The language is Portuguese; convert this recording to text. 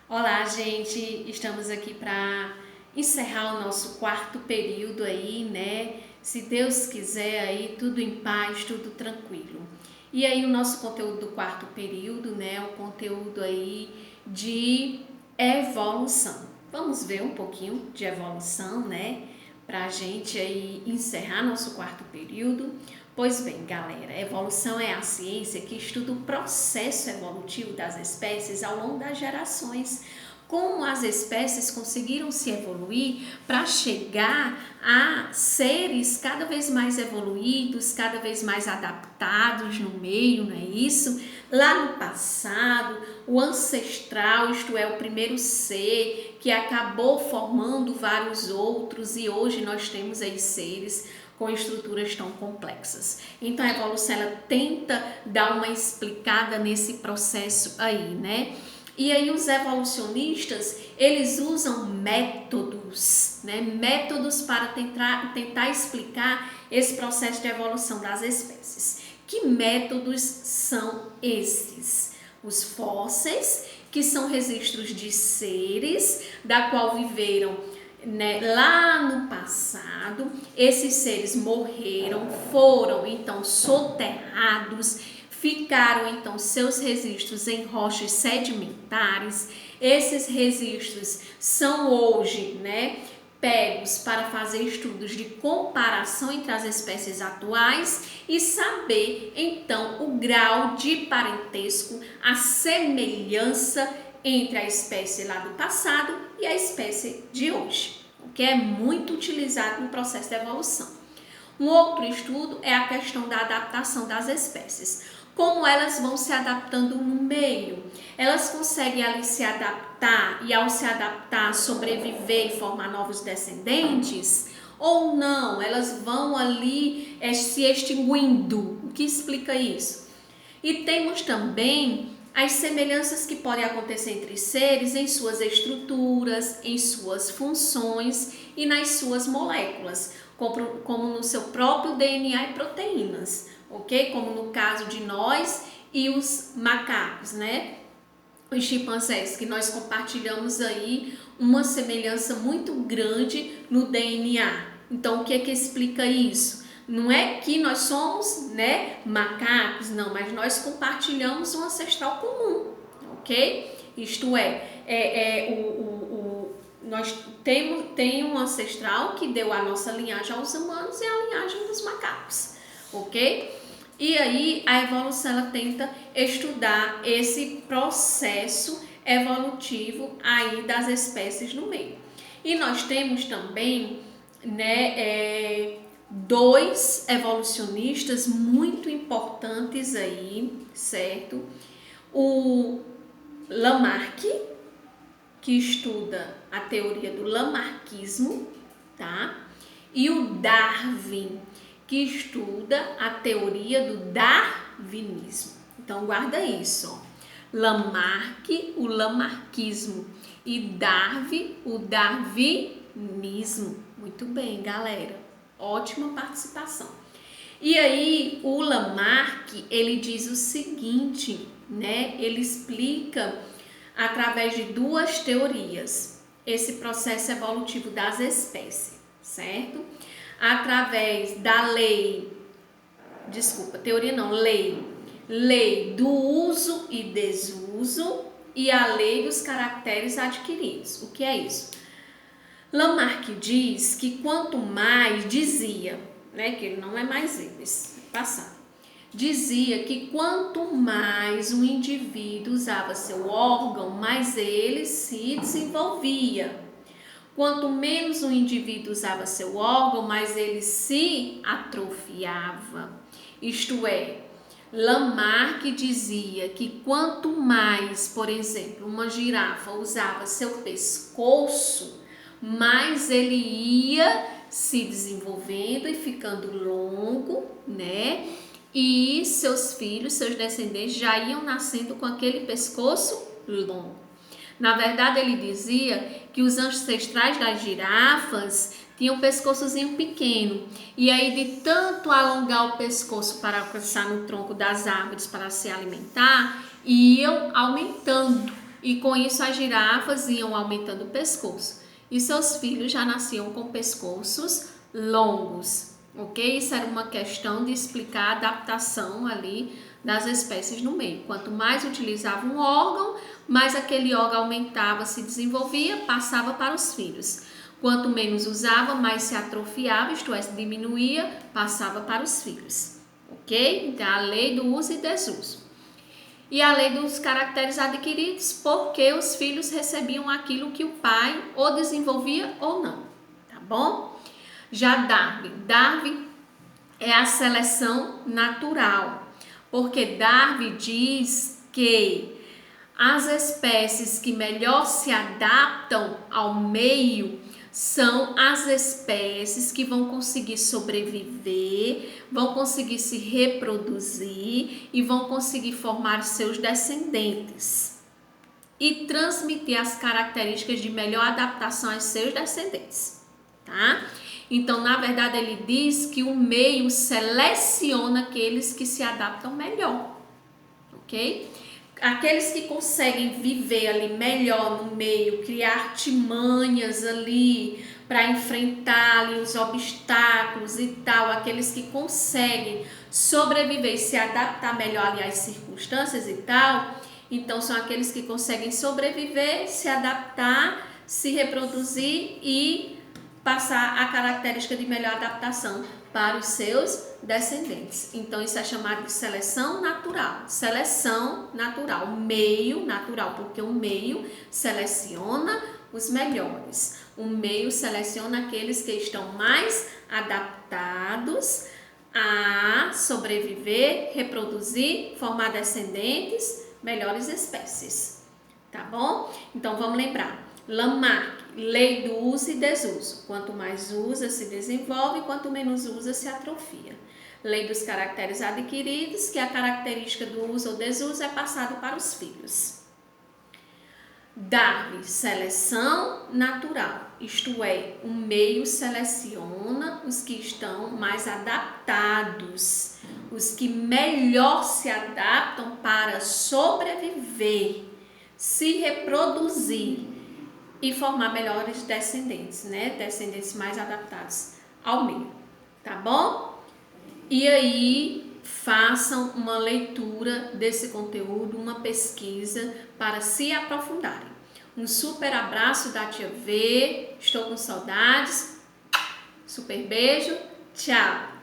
Olá, gente! Estamos aqui para encerrar o nosso quarto período aí, né? Se Deus quiser aí, tudo em paz, tudo tranquilo. E aí o nosso conteúdo do quarto período, né? O conteúdo aí de evolução. Vamos ver um pouquinho de evolução, né? Para a gente aí encerrar nosso quarto período. Pois bem, galera, evolução é a ciência que estuda o processo evolutivo das espécies ao longo das gerações. Como as espécies conseguiram se evoluir para chegar a seres cada vez mais evoluídos, cada vez mais adaptados no meio, não é isso? Lá no passado, o ancestral, isto é, o primeiro ser que acabou formando vários outros, e hoje nós temos aí seres com estruturas tão complexas. Então a evolução ela tenta dar uma explicada nesse processo aí, né? E aí os evolucionistas, eles usam métodos, né? Métodos para tentar explicar esse processo de evolução das espécies. Que métodos são esses? Os fósseis, que são registros de seres da qual viveram, né, lá no passado. Esses seres morreram, foram então soterrados, ficaram então seus registros em rochas sedimentares. Esses registros são hoje, né, pegos para fazer estudos de comparação entre as espécies atuais e saber então o grau de parentesco, a semelhança entre a espécie lá do passado e a espécie de hoje, o que é muito utilizado no processo de evolução. Um outro estudo é a questão da adaptação das espécies. Como elas vão se adaptando no meio? Elas conseguem ali se adaptar e, ao se adaptar, sobreviver e formar novos descendentes? Ou não? Elas vão ali se extinguindo. O que explica isso? E temos também as semelhanças que podem acontecer entre seres em suas estruturas, em suas funções e nas suas moléculas, como no seu próprio DNA e proteínas, ok? Como no caso de nós e os macacos, né? Os chimpanzés, que nós compartilhamos aí uma semelhança muito grande no DNA. Então, o que é que explica isso? Não é que nós somos, né, macacos, não, mas nós compartilhamos um ancestral comum, ok? Isto nós temos um ancestral que deu a nossa linhagem aos humanos e a linhagem dos macacos, ok? E aí a evolução ela tenta estudar esse processo evolutivo aí das espécies no meio. E nós temos também, né, dois evolucionistas muito importantes aí, certo? O Lamarck, que estuda a teoria do lamarquismo, tá? E o Darwin, que estuda a teoria do darwinismo. Então guarda isso, ó. Lamarck, o lamarquismo, e Darwin, o darwinismo. Muito bem, galera. Ótima participação. E aí o Lamarck, ele diz o seguinte, né? Ele explica através de duas teorias esse processo evolutivo das espécies, certo? Através da lei do uso e desuso e a lei dos caracteres adquiridos. O que é isso? Lamarck diz que quanto mais, dizia, né, que ele não é mais ele, passado, dizia que quanto mais um indivíduo usava seu órgão, mais ele se desenvolvia. Quanto menos um indivíduo usava seu órgão, mais ele se atrofiava. Isto é, Lamarck dizia que quanto mais, por exemplo, uma girafa usava seu pescoço, mais ele ia se desenvolvendo e ficando longo, né? E seus filhos, seus descendentes já iam nascendo com aquele pescoço longo. Na verdade, ele dizia que os ancestrais das girafas tinham um pescoçozinho pequeno. E aí, de tanto alongar o pescoço para alcançar no tronco das árvores para se alimentar, iam aumentando. e com isso as girafas iam aumentando o pescoço e seus filhos já nasciam com pescoços longos, ok? Isso era uma questão de explicar a adaptação ali das espécies no meio. Quanto mais utilizava um órgão, mais aquele órgão aumentava, se desenvolvia, passava para os filhos. Quanto menos usava, mais se atrofiava, isto é, diminuía, passava para os filhos, ok? Então, a lei do uso e desuso. E a lei dos caracteres adquiridos, porque os filhos recebiam aquilo que o pai ou desenvolvia ou não, tá bom? Já Darwin é a seleção natural, porque Darwin diz que as espécies que melhor se adaptam ao meio são as espécies que vão conseguir sobreviver, vão conseguir se reproduzir e vão conseguir formar seus descendentes e transmitir as características de melhor adaptação aos seus descendentes, tá? Então, na verdade, ele diz que o meio seleciona aqueles que se adaptam melhor, ok? Aqueles que conseguem viver ali melhor no meio, criar artimanhas ali para enfrentar ali os obstáculos e tal, aqueles que conseguem sobreviver e se adaptar melhor ali às circunstâncias e tal, então são aqueles que conseguem sobreviver, se adaptar, se reproduzir e passar a característica de melhor adaptação para os seus descendentes. Então, isso é chamado de seleção natural. Seleção natural, meio natural, porque o meio seleciona os melhores. O meio seleciona aqueles que estão mais adaptados a sobreviver, reproduzir, formar descendentes, melhores espécies. Tá bom? Então, vamos lembrar. Lamarck, lei do uso e desuso. Quanto mais usa, se desenvolve, quanto menos usa, se atrofia. Lei dos caracteres adquiridos, que a característica do uso ou desuso é passado para os filhos. Darwin, seleção natural, isto é, o meio seleciona os que estão mais adaptados, os que melhor se adaptam para sobreviver, se reproduzir e formar melhores descendentes, né? Descendentes mais adaptados ao meio, tá bom? E aí, façam uma leitura desse conteúdo, uma pesquisa para se aprofundarem. Um super abraço da tia V, estou com saudades, super beijo, tchau!